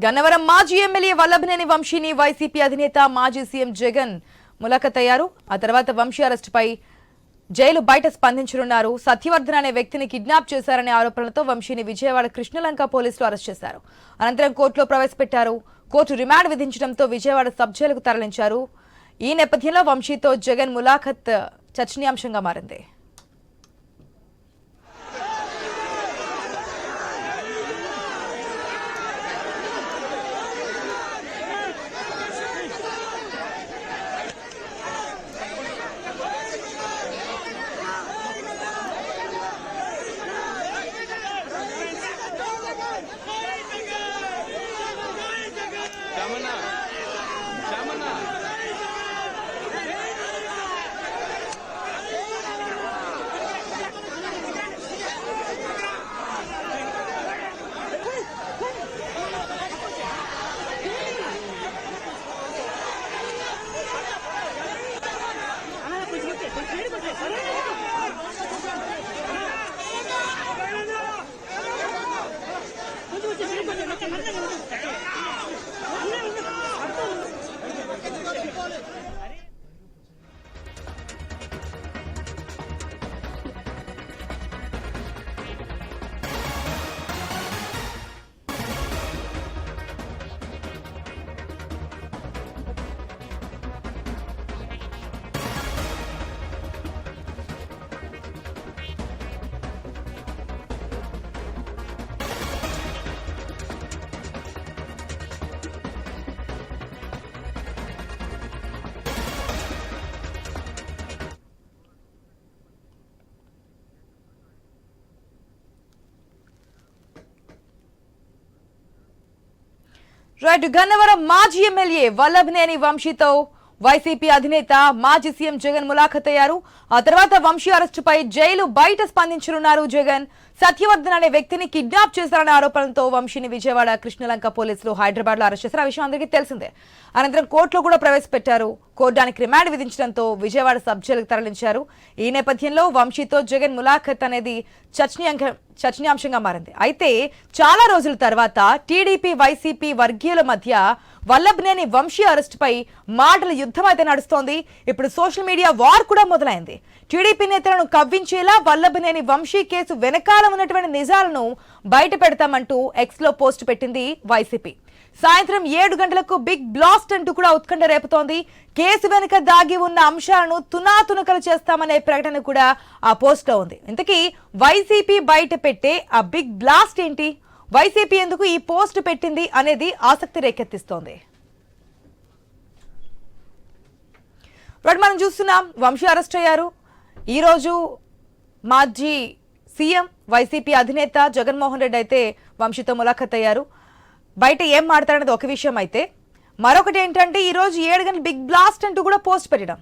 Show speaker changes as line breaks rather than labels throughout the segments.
గన్నవరం మాజీ ఎమ్మెల్యే వల్లభనేని వంశీని వైసీపీ అధినేత మాజీ సీఎం జగన్ ములాఖతయ్యారు. ఆ తర్వాత వంశీ అరెస్టుపై జైలు బయట స్పందించనున్నారు. సత్యవర్ధన్ అనే వ్యక్తిని కిడ్నాప్ చేశారనే ఆరోపణలతో వంశీని విజయవాడ కృష్ణలంక పోలీసులు అరెస్ట్ చేశారు. అనంతరం కోర్టులో ప్రవేశపెట్టారు. కోర్టు రిమాండ్ విధించడంతో విజయవాడ సబ్ జైలుకు తరలించారు. ఈ నేపథ్యంలో వంశీతో జగన్ ములాఖత్ చర్చనీయాంశంగా మారింది. రైట్, గన్నవరం మాజీ ఎమ్మెల్యే వల్లభనేని వంశీతో వైసీపీ అధినేత మాజీ సీఎం జగన్ ములాఖతయ్యారు. ఆ తర్వాత వంశీ అరెస్టుపై జైలు బయట స్పందించనున్నారు జగన్. సత్యవర్ధన్ అనే వ్యక్తిని కిడ్నాప్ చేశారనే ఆరోపణలతో వంశీని విజయవాడ కృష్ణలంక పోలీసులు హైదరాబాద్ లో అరెస్ట్ చేశారు. ఆ విషయం అందరికీ తెలిసిందే. అనంతరం కోర్టులో కూడా ప్రవేశపెట్టారు. కోర్టు దానికి రిమాండ్ విధించడంతో విజయవాడ సబ్ జైలుకు తరలించారు. ఈ నేపథ్యంలో వంశీతో జగన్ ములాఖత్ అనేది చర్చనీయాంశంగా మారింది. అయితే చాలా రోజుల తర్వాత టీడీపీ వైసీపీ వర్గీయుల మధ్య వల్లభనేని వంశీ అరెస్టుపై మాటల యుద్ధం అయితే నడుస్తోంది. ఇప్పుడు సోషల్ మీడియా వార్ కూడా మొదలైంది. టీడీపీ నేతలను కవ్వించేలా వల్లభనేని వంశీ కేసు వెనకాల ఉన్నటువంటి నిజాలను బయట పెడతామంటూ ఎక్స్ లో పోస్ట్ పెట్టింది వైసీపీ. సాయంత్రం 7 గంటలకు బిగ్ బ్లాస్ట్ అంటూ కూడా ఉత్కంఠ రేపుతోంది. కేసు వెనుక దాగి ఉన్న అంశాలను తునాతునకలు చేస్తామనే ప్రకటన కూడా ఆ పోస్ట్ లో ఉంది. ఇంతకీ వైసీపీ బయట పెట్టే ఆ బిగ్ బ్లాస్ట్ ఏంటి? వైసీపీ ఎందుకు ఈ పోస్ట్ పెట్టింది అనేది ఆసక్తి రేకెత్తిస్తోంది. మనం చూస్తున్నాం, వంశీ అరెస్ట్ అయ్యారు. ఈరోజు మాజీ సీఎం వైసీపీ అధినేత జగన్మోహన్ రెడ్డి అయితే వంశీతో ములాఖత్ అయ్యారు. బయట ఏం మాట్లాడనేది ఒక విషయం అయితే, మరొకటి ఏంటంటే ఈరోజు 7 గంటల బిగ్ బ్లాస్ట్ అంటూ కూడా పోస్ట్ పెట్టడం.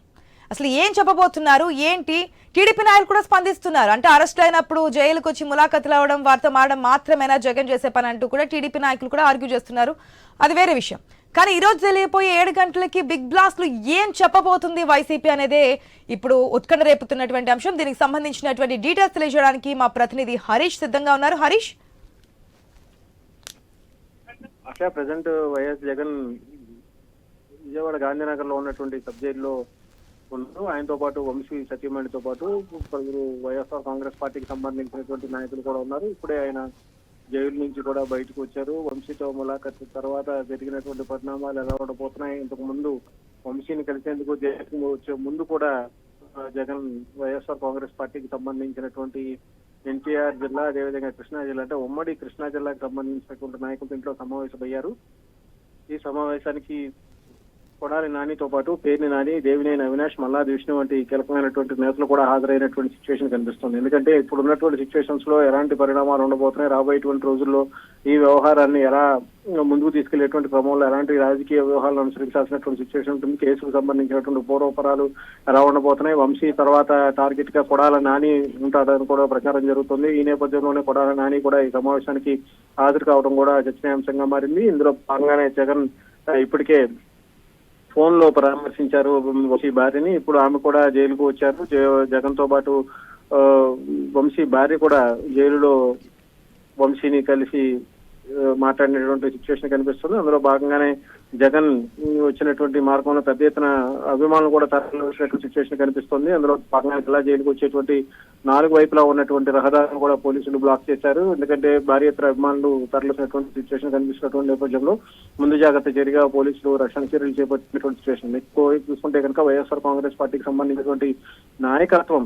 అసలు ఏం చెప్పబోతున్నారు ఏంటి? టీడీపీ నాయకులు కూడా స్పందిస్తున్నారు. అంటే అరెస్ట్ అయినప్పుడు జైలుకు వచ్చి ములాఖతులు అవ్వడం, వారితో మాడడం మాత్రమేనా జగన్ చేసే పని అంటూ కూడా టీడీపీ నాయకులు కూడా ఆర్గ్యూ చేస్తున్నారు. అది వేరే విషయం. కానీ ఈరోజు తెలియపోయే 7 గంటలకి బిగ్ బ్లాస్ట్ లో ఏం చెప్పబోతుంది వైసీపీ అనేదే ఇప్పుడు ఉత్కంఠ రేపుతున్నటువంటి అంశం. దీనికి సంబంధించినటువంటి డీటెయిల్స్ తెలియజేయడానికి మా ప్రతినిధి హరీష్ సిద్ధంగా ఉన్నారు. హరీష్,
అట్లా ప్రజెంట్ వైఎస్ జగన్ విజయవాడ గాంధీనగర్ లో ఉన్నటువంటి సబ్ జైల్లో ఉన్నారు. ఆయనతో పాటు వంశీ సత్యమణితో పాటు పలువురు వైఎస్ఆర్ కాంగ్రెస్ పార్టీకి సంబంధించినటువంటి నాయకులు కూడా ఉన్నారు. ఇప్పుడే ఆయన జైలు నుంచి కూడా బయటకు వచ్చారు. వంశీతో ములాఖత్ తర్వాత జరిగినటువంటి పరిణామాలు ఎలా ఉండబోతున్నాయి? ఇంతకు ముందు వంశీని కలిసేందుకు జైలుకు వచ్చే ముందు కూడా జగన్ వైఎస్ఆర్ కాంగ్రెస్ పార్టీకి సంబంధించినటువంటి ఎన్టీఆర్ జిల్లా, అదేవిధంగా కృష్ణా జిల్లా, అంటే ఉమ్మడి కృష్ణా జిల్లాకు సంబంధించినటువంటి నాయకులు ఇంట్లో సమావేశమయ్యారు. ఈ సమావేశానికి కొడాలి నానితో పాటు పేర్ని నాని, దేవినేని అవినాష్, మల్లాది విష్ణు వంటి కీలకమైనటువంటి నేతలు కూడా హాజరైనటువంటి సిచ్యువేషన్ కనిపిస్తుంది. ఎందుకంటే ఇప్పుడు ఉన్నటువంటి సిచ్యువేషన్స్ లో ఎలాంటి పరిణామాలు ఉండబోతున్నాయి, రాబోయేటువంటి రోజుల్లో ఈ వ్యవహారాన్ని ఎలా ముందుకు తీసుకెళ్లేటువంటి క్రమంలో ఎలాంటి రాజకీయ వ్యవహారాలు అనుసరించాల్సినటువంటి సిచ్యువేషన్ ఉంటుంది, కేసుకు సంబంధించినటువంటి పూర్వపరాలు ఎలా ఉండబోతున్నాయి, వంశీ తర్వాత టార్గెట్ గా కొడాల నాని ఉంటాడని కూడా ప్రచారం జరుగుతుంది. ఈ నేపథ్యంలోనే కొడాల నాని కూడా ఈ సమావేశానికి హాజరు కావడం కూడా చర్చనీయాంశంగా మారింది. ఇందులో భాగంగానే జగన్ ఇప్పటికే ఫోన్ లో పరామర్శించారు వంశీ భార్యని. ఇప్పుడు ఆమె కూడా జైలుకు వచ్చారు. జగన్ తో పాటు వంశీ భార్య కూడా జైలులో వంశీని కలిసి మాట్లాడినటువంటి సిచ్యువేషన్ కనిపిస్తుంది. అందులో భాగంగానే జగన్ వచ్చినటువంటి మార్గంలో పెద్ద ఎత్తున అభిమానులు కూడా తరలివచ్చినటువంటి సిచ్యువేషన్ కనిపిస్తుంది. అందులో భాగంగా జిల్లా జైలుకు వచ్చేటువంటి 4 వైపులా ఉన్నటువంటి రహదారులను కూడా పోలీసులు బ్లాక్ చేశారు. ఎందుకంటే భారీ ఎత్తున అభిమానులు తరలిసినటువంటి సిచ్యువేషన్ కనిపిస్తున్నటువంటి నేపథ్యంలో ముందు జాగ్రత్త చర్యగా పోలీసులు రక్షణ చర్యలు చేపట్టినటువంటి సిచ్యువేషన్. ఎక్కువ చూసుకుంటే కనుక వైఎస్ఆర్ కాంగ్రెస్ పార్టీకి సంబంధించినటువంటి నాయకత్వం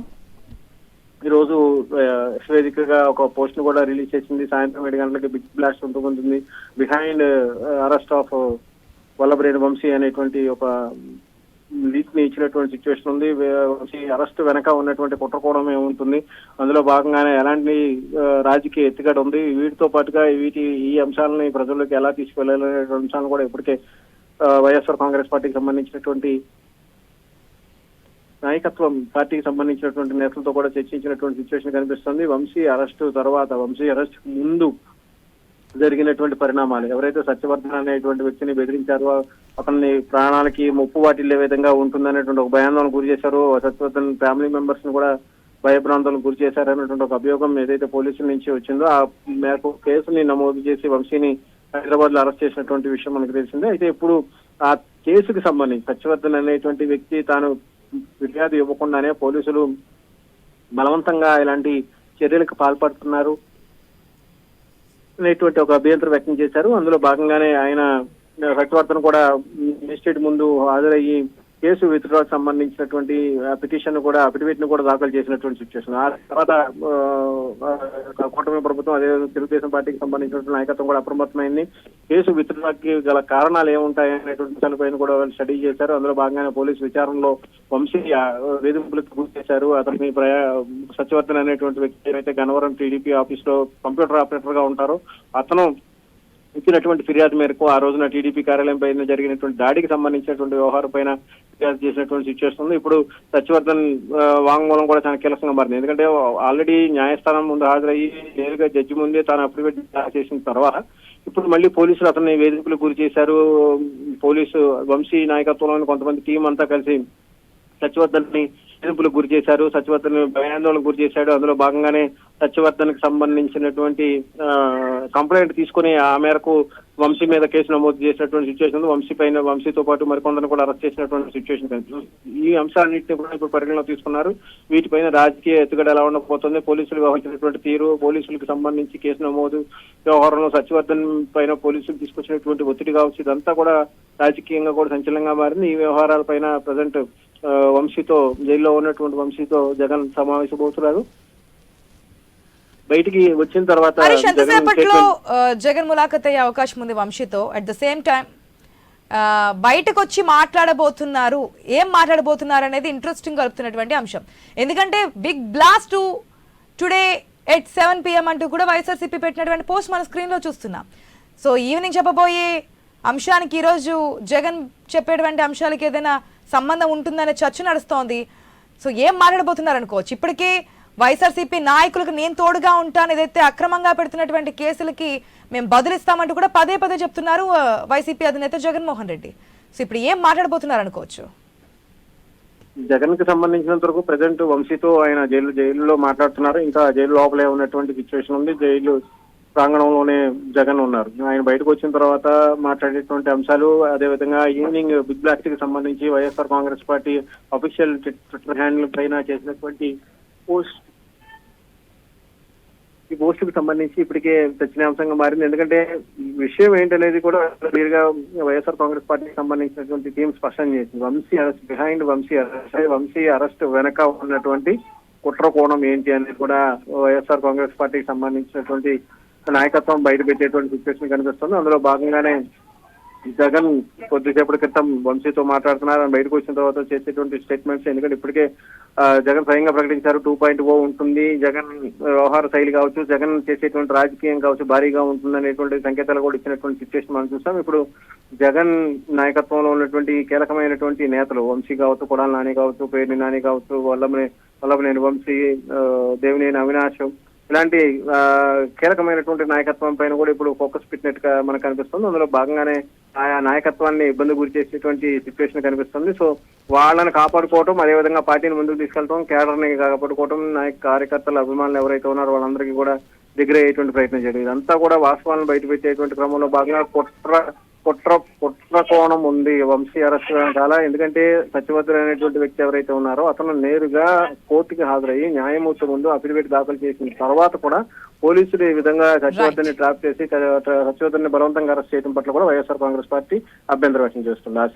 ఈ రోజు వేదికగా ఒక పోస్ట్ ను కూడా రిలీజ్ చేసింది. సాయంత్రం 7 గంటలకి బిగ్ బ్లాస్ట్ ఉంటుంది. Behind arrest of Vallabhaneni Vamsi అనేటువంటి ఒక లీక్ ని ఇచ్చినటువంటి సిచ్యువేషన్ ఉంది. వంశీ అరెస్ట్ వెనక ఉన్నటువంటి కుట్రకోణం ఏముంటుంది, అందులో భాగంగానే ఎలాంటి రాజకీయ ఎత్తుగడ ఉంది, వీటితో పాటుగా ఈ అంశాలని ప్రజల్లోకి ఎలా తీసుకువెళ్లాలనే అంశాలను కూడా ఇప్పటికే వైఎస్ఆర్ కాంగ్రెస్ పార్టీకి సంబంధించినటువంటి నాయకత్వం, పార్టీకి సంబంధించినటువంటి నేతలతో కూడా చర్చించినటువంటి సిచ్యువేషన్ కనిపిస్తుంది. వంశీ అరెస్ట్ తర్వాత, వంశీ అరెస్ట్ ముందు జరిగినటువంటి పరిణామాలు, ఎవరైతే సత్యవర్ధన్ అనేటువంటి వ్యక్తిని బెదిరించారో, అతన్ని ప్రాణాలకి ముప్పు వాటిల్లే విధంగా ఉంటుందనేటువంటి ఒక భయాందోళన గురి చేశారో, సత్యవర్ధన్ ఫ్యామిలీ మెంబర్స్ ని కూడా భయభ్రాంతులకు గురి చేశారనేటువంటి ఒక అభియోగం ఏదైతే పోలీసుల నుంచి వచ్చిందో ఆ మేరకు కేసుని నమోదు చేసి వంశీని హైదరాబాద్ లో అరెస్ట్ చేసినటువంటి విషయం మనకు తెలిసిందే. అయితే ఇప్పుడు ఆ కేసుకి సంబంధించి సత్యవర్ధన్ అనేటువంటి వ్యక్తి తాను ఫిర్యాదు ఇవ్వకుండానే పోలీసులు బలవంతంగా ఇలాంటి చర్యలకు పాల్పడుతున్నారు అనేటువంటి ఒక అభ్యంతరం వ్యక్తం చేశారు. అందులో భాగంగానే ఆయన సత్యవర్ధన్ కూడా మేజిస్ట్రేట్ ముందు హాజరయ్యి కేసు విత్డ్రాకు సంబంధించినటువంటి పిటిషన్ కూడా, అఫిడవిట్ ను కూడా దాఖలు చేసినటువంటి సిచ్యువేషన్. ఆ తర్వాత కూటమి ప్రభుత్వం, అదే తెలుగుదేశం పార్టీకి సంబంధించినటువంటి నాయకత్వం కూడా అప్రమత్తమైంది. కేసు విత్డ్రాకి గల కారణాలు ఏముంటాయి అనేటువంటి విషయాలపైన కూడా వాళ్ళు స్టడీ చేశారు. అందులో భాగంగానే పోలీసు విచారణలో వంశీ వేధింపులకు గురి చేశారు. అతనికి సత్యవర్ధన్ అనేటువంటి వ్యక్తి ఏదైతే గన్నవరం టీడీపీ ఆఫీస్ లో కంప్యూటర్ ఆపరేటర్ గా ఉంటారో అతను ఇచ్చినటువంటి ఫిర్యాదు మేరకు ఆ రోజున టీడీపీ కార్యాలయం పైన జరిగినటువంటి దాడికి సంబంధించినటువంటి వ్యవహారం పైన ఫిర్యాదు చేసినటువంటి సిచ్యువేషన్ ఉంది. ఇప్పుడు సత్యవర్ధన్ వాంగ్మూలం కూడా చాలా కీలకంగా మారింది. ఎందుకంటే ఆల్రెడీ న్యాయస్థానం ముందు హాజరయ్యి నేరుగా జడ్జి ముందే తాను అఫిడవిట్ చేసిన తర్వాత ఇప్పుడు మళ్ళీ పోలీసులు అతన్ని వేధింపులకు గురి చేశారు. పోలీసు వంశీ నాయకత్వంలోని కొంతమంది టీం అంతా కలిసి సత్యవర్ధన్ ని వేధింపులకు గురి చేశారు. సత్యవర్ధన్ భయాందోళనకు గురి చేశాడు. అందులో భాగంగానే సత్యవర్ధన్ కి సంబంధించినటువంటి కంప్లైంట్ తీసుకుని ఆ మేరకు వంశీ మీద కేసు నమోదు చేసినటువంటి సిచ్యువేషన్ ఉంది. వంశీతో పాటు మరికొందరు కూడా అరెస్ట్ చేసినటువంటి సిచ్యువేషన్ కనిపిస్తుంది. ఈ అంశాలన్నింటినీ కూడా ఇప్పుడు పరిగణలో తీసుకున్నారు. వీటిపైన రాజకీయ ఎత్తుగడ ఎలా ఉండకపోతుంది, పోలీసులు వ్యవహరించినటువంటి తీరు, పోలీసులకు సంబంధించి కేసు నమోదు వ్యవహారంలో సత్యవర్ధన్ పైన పోలీసులు తీసుకొచ్చినటువంటి ఒత్తిడి కావచ్చు, ఇదంతా కూడా రాజకీయంగా కూడా సంచలనంగా మారింది. ఈ వ్యవహారాలపైన ప్రజెంట్ వంశీతో, జైల్లో ఉన్నటువంటి వంశీతో జగన్ సమావేశమవుతున్నారు. బయటికి వచ్చిన తర్వాత
జగన్ ములాఖత్ అయ్యే అవకాశం ఉంది వంశీతో. అట్ ద సేమ్ టైం బయటకు వచ్చి మాట్లాడబోతున్నారు, ఏం మాట్లాడబోతున్నారు అనేది ఇంట్రెస్టింగ్ కలుపుతున్నటువంటి అంశం. ఎందుకంటే big blast today at 7 PM అంటూ కూడా వైఎస్ఆర్సీపీ పెట్టినటువంటి పోస్ట్ మన స్క్రీన్ లో చూస్తున్నాం. సో ఈవినింగ్ చెప్పబోయే అంశానికి ఈరోజు జగన్ చెప్పేటువంటి అంశాలకి ఏదైనా సంబంధం ఉంటుందనే చర్చ నడుస్తోంది. సో ఏం మాట్లాడబోతున్నారు అనుకోవచ్చు. ఇప్పటికే వైఎస్ఆర్సీపీ నాయకులకు నేను తోడుగా ఉంటాను, ఏదైతే అక్రమంగా పెడుతున్నటువంటి కేసులకి మేము బదులిస్తామంటూ కూడా పదే పదే చెప్తున్నారు వైసీపీ అధినేత జగన్మోహన్ రెడ్డి. సో ఇప్పుడు ఏం మాట్లాడబోతున్నారు అనుకోవచ్చు.
జగన్ కి సంబంధించినంత వరకు ప్రజెంట్ వంశీతో ఆయన జైలులో మాట్లాడుతున్నారు. ఇంకా జైలు లోపలే ఉన్నటువంటి సిచ్యువేషన్ ఉంది. జైలు ప్రాంగణంలోనే జగన్ ఉన్నారు. ఆయన బయటకు వచ్చిన తర్వాత మాట్లాడేటువంటి అంశాలు, అదేవిధంగా ఈవినింగ్ బిగ్ బ్లాస్ట్ కి సంబంధించి YSR Congress party official Twitter handle పైన చేసినటువంటి ఈ పోస్ట్ కి సంబంధించి ఇప్పటికే చర్చనీయాంశంగా మారింది. ఎందుకంటే విషయం ఏంటనేది కూడా క్లియర్ గా వైఎస్ఆర్ కాంగ్రెస్ పార్టీకి సంబంధించినటువంటి టీం స్పష్టం చేసింది. Vamsi arrest, behind Vamsi arrest వెనక ఉన్నటువంటి కుట్ర కోణం ఏంటి అనేది కూడా వైఎస్ఆర్ కాంగ్రెస్ పార్టీకి సంబంధించినటువంటి నాయకత్వం బయట పెట్టేటువంటి సిచ్యువేషన్ కనిపిస్తుంది. అందులో భాగంగానే జగన్ కొద్దిసేపటి క్రితం వంశీతో మాట్లాడుతున్నారు. బయటకు వచ్చిన తర్వాత చేసేటువంటి స్టేట్మెంట్స్, ఎందుకంటే ఇప్పటికే జగన్ స్వయంగా ప్రకటించారు 2.0 ఉంటుంది, జగన్ వ్యవహార శైలి కావచ్చు, జగన్ చేసేటువంటి రాజకీయం కావచ్చు భారీగా ఉంటుంది అనేటువంటి సంకేతాలు కూడా ఇచ్చినటువంటి సిచ్యువేషన్ మనం చూస్తాం. ఇప్పుడు జగన్ నాయకత్వంలో ఉన్నటువంటి కీలకమైనటువంటి నేతలు వంశీ కావచ్చు, కొడాలి నాని కావచ్చు, పేర్ని నాని కావచ్చు, వల్లభనేని వంశీ, దేవినేని అవినాష్, ఇలాంటి కీలకమైనటువంటి నాయకత్వం పైన కూడా ఇప్పుడు ఫోకస్ పెట్టినట్టుగా మనకు కనిపిస్తుంది. అందులో భాగంగానే ఆయా నాయకత్వాన్ని ఇబ్బంది గురి చేసేటువంటి సిచ్యువేషన్ కనిపిస్తుంది. సో వాళ్ళని కాపాడుకోవటం, అదేవిధంగా పార్టీని ముందుకు తీసుకెళ్ళటం, కేడర్ని కాపాడుకోవటం, కార్యకర్తల అభిమానులు ఎవరైతే ఉన్నారో వాళ్ళందరికీ కూడా దగ్గర అయ్యేటువంటి ప్రయత్నం చేయడం, ఇదంతా కూడా వాస్తవాలను బయటపెట్టేటువంటి క్రమంలో భాగంగా కుట్ర కోణం ఉంది వంశీ అరెస్ట్ వెనకాల. ఎందుకంటే సత్యవర్ధన్ అనేటువంటి వ్యక్తి ఎవరైతే ఉన్నారో అతను నేరుగా కోర్టుకి హాజరయ్యి న్యాయమూర్తి ముందు అఫిడవిట్ దాఖలు చేసిన తర్వాత కూడా పోలీసులు ఈ విధంగా సత్యవర్ధన్ ని ట్రాప్ చేసి సత్యవర్ధన్ ని బలవంతంగా అరెస్ట్ చేయడం పట్ల కూడా వైఎస్ఆర్ కాంగ్రెస్ పార్టీ అభ్యంతరం వ్యక్తం చేస్తుంది. ఆశ.